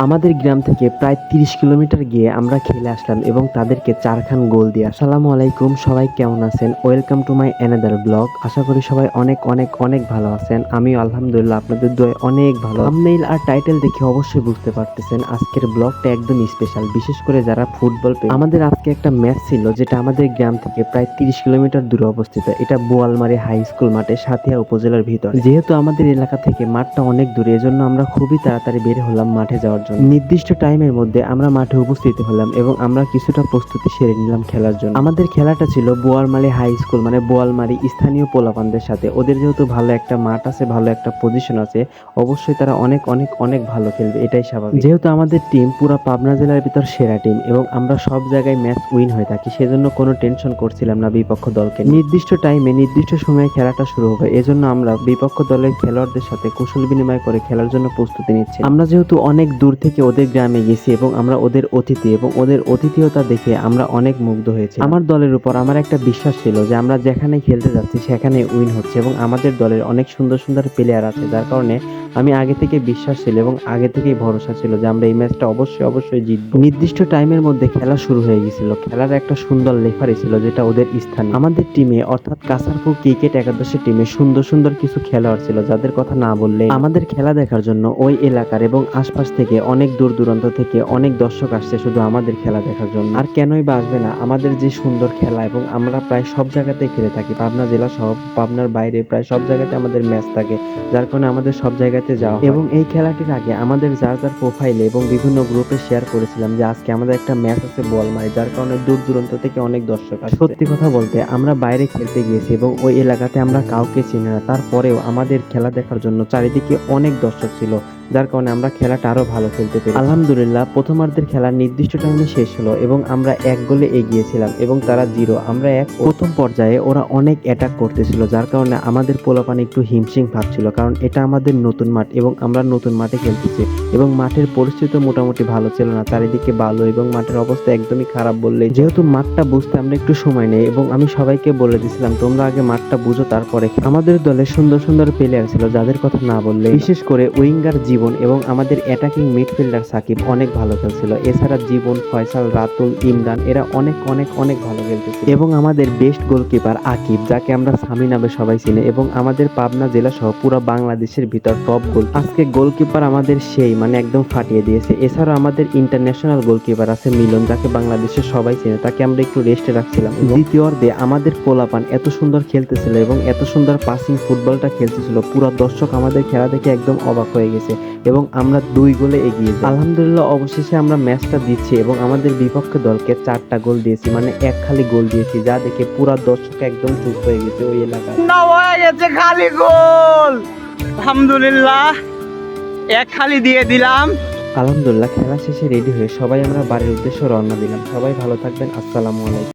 আমাদের গ্রাম থেকে প্রায় ৩০ কিলোমিটার গিয়ে আমরা খেলে আসলাম এবং তাদেরকে ৪ খান গোল দিয়ে। আসসালামু আলাইকুম, সবাই কেমন আছেন? Welcome to my another blog. আশা করি সবাই অনেক অনেক অনেক ভালো আছেন। আমিও আলহামদুলিল্লাহ আপনাদের দোয়ায় অনেক ভালো। থাম্বনেইল আর টাইটেল দেখে অবশ্যই বুঝতে পারতেছেন আজকের ব্লগটা একদম স্পেশাল, বিশেষ করে যারা ফুটবল প্রেমী। আমাদের আজকে একটা ম্যাচ ছিল যেটা আমাদের গ্রাম থেকে প্রায় ৩০ কিলোমিটার দূরে অবস্থিত। এটা বোয়ালমারী হাই স্কুল মাঠে, সাথিয়া উপজেলার ভিতরে। যেহেতু আমাদের এলাকা থেকে মাঠটা অনেক দূরে, এজন্য আমরা খুবই তাড়াতাড়ি বের হলাম মাঠে যাওয়ার জন্য। নির্দিষ্ট টাইমের মধ্যে আমরা মাঠে উপস্থিত হলাম এবং আমরা কিছুটা প্রস্তুতি সেরে নিলাম খেলার জন্য। আমাদের খেলাটা ছিল বোয়ালমারী হাই স্কুল, মানে বোয়ালমারী স্থানীয় পোলাপানদের সাথে। ওদের যেহেতু ভালো একটা মাঠ আছে, ভালো একটা পজিশন আছে, অবশ্যই তারা অনেক অনেক অনেক ভালো খেলবে, এটাই স্বাভাবিক। যেহেতু আমাদের টিম পুরো পাবনা জেলার ভিতর সেরা টিম এবং আমরা সব জায়গায় ম্যাচ উইন হয়ে থাকি, সেজন্য কোনো টেনশন করছিলাম না বিপক্ষ দলকে। নির্দিষ্ট টাইমে নির্দিষ্ট সময়ে খেলাটা শুরু হবে, এজন্য আমরা বিপক্ষ দলের খেলোয়াড়দের সাথে কুশল বিনিময় করে খেলার জন্য প্রস্তুতি নিচ্ছি। আমরা যেহেতু অনেক দূর থেকে ওদের গ্রামে গেছি এবং আমরা ওদের অতিথি, এবং ওদের অতিথিয়তা দেখে আমরা অনেক মুগ্ধ হয়েছি। আমার দলের উপর আমার একটা বিশ্বাস ছিল যে আমরা যেখানে খেলতে যাচ্ছি সেখানে উইন হচ্ছে, এবং আমাদের দলের অনেক সুন্দর সুন্দর প্লেয়ার আছে, যার কারণে আমি আগে থেকে বিশ্বাস ছিল এবং আগে থেকেই ভরসা ছিল যে আমরা এই ম্যাচটা অবশ্যই অবশ্যই জিতবো। নির্দিষ্ট টাইমের মধ্যে খেলা শুরু হয়ে গেছিল। খেলার একটা সুন্দর রেফারি ছিল যেটা ওদের স্থানীয়। আমাদের টিমে অর্থাৎ কাসারপুর ক্রিকেট একাদশের টিমে সুন্দর সুন্দর কিছু খেলোয়াড় ছিল যাদের কথা না বললে। আমাদের খেলা দেখার জন্য ওই এলাকার এবং আশপাশ থেকে অনেক দূর দূরান্ত থেকে অনেক দর্শক আসছে শুধু আমাদের খেলা দেখার জন্য। আর কেনই বা আসবে না, আমাদের যে সুন্দর খেলা, এবং আমরা প্রায় সব জায়গাতেই খেলে থাকি, পাবনা জেলা সহ পাবনার বাইরে প্রায় সব জায়গাতে আমাদের ম্যাচ থাকে, যার কারণে আমাদের সব জায়গাতে যাওয়া হয়। এবং এই খেলাটির আগে আমাদের যার যার প্রোফাইলে এবং বিভিন্ন গ্রুপে শেয়ার করেছিলাম যে আজকে আমাদের একটা ম্যাচ আছে বোয়ালমারী, যার কারণে দূর দূরান্ত থেকে অনেক দর্শক আসছে। সত্যি কথা বলতে আমরা বাইরে খেলতে গিয়েছি এবং ওই এলাকাতে আমরা কাউকে চিনি না, তারপরেও আমাদের খেলা দেখার জন্য চারিদিকে অনেক দর্শক ছিল, যার কারণে আমরা খেলাটা আরো ভালো খেলতে পেরেছি। আলহামদুলিল্লাহ প্রথমার্ধের খেলা নির্দিষ্ট টাইমে শেষ হলো এবং আমরা 1 গোলে এগিয়েছিলাম এবং তারা 0, আমরা 1। প্রথম পর্যায়ে ওরা অনেক অ্যাটাক করতেছিল, যার কারণে আমাদের পোলাপান একটু হিমশিম ভাবছিল, কারণ এটা আমাদের নতুন মাঠ এবং আমরা নতুন মাঠে খেলতেছি এবং মাঠের পরিস্থিতি মোটামুটি ভালো ছিল না, চারিদিকে বালু এবং মাঠের অবস্থা একদমই খারাপ বললেই। যেহেতু মাঠটা বুঝতে আমরা একটু সময় নেই এবং আমি সবাইকে বলে দিয়েছিলাম তোমরা আগে মাঠটা বুঝো তারপরে। আমাদের দলে সুন্দর সুন্দর প্লেয়ার ছিল যাদের কথা না বললে, বিশেষ করে উইঙ্গার জীবন এবং আমাদের অ্যাটাকিং মিডফিল্ডার সাকিব অনেক ভালো খেলছিল। এছাড়া জীবন, ফয়সাল, রাতুল, ইমরান এরা অনেক অনেক অনেক ভালো খেলতেছিল। এবং আমাদের বেস্ট গোলকিপার আকিব, যাকে আমরা সামি নামে সবাই চিনি, এবং আমাদের পাবনা জেলা সহ পুরো বাংলাদেশের ভিতর টপ গোল। আজকে গোলকিপার আমাদের সেই মানে একদম ফাটিয়ে দিয়েছে। এছাড়াও আমাদের ইন্টারন্যাশনাল গোলকিপার আছে মিলন, যাকে বাংলাদেশের সবাই চিনে, তাকে আমরা একটু রেস্টে রাখছিলাম। দ্বিতীয় অর্ধে আমাদের পোলাপান এত সুন্দর খেলতেছিল এবং এত সুন্দর পাসিং ফুটবলটা খেলতেছিল, পুরো দর্শক আমাদের খেলা দেখে একদম অবাক হয়ে গেছে এবং আমরা 2 গোলে এগিয়ে যাই। আলহামদুলিল্লাহ অবশেষে আমরা ম্যাচটা দিচ্ছি এবং আমাদের বিপক্ষ দলকে 4টা গোল দিয়েছি, মানে 1 খালি গোল দিয়েছি, যা দেখে পুরো দর্শক একদম চুপ হয়ে গেছে ওই এলাকায়। না হয়ে গেছে খালি গোল। আলহামদুলিল্লাহ 1 খালি দিয়ে দিলাম। আলহামদুলিল্লাহ খেলা শেষে রেডি হয়ে সবাই আমরা বাড়ির উদ্দেশ্যে রওনা দিলাম। সবাই ভালো থাকবেন, আসসালামু আলাইকুম।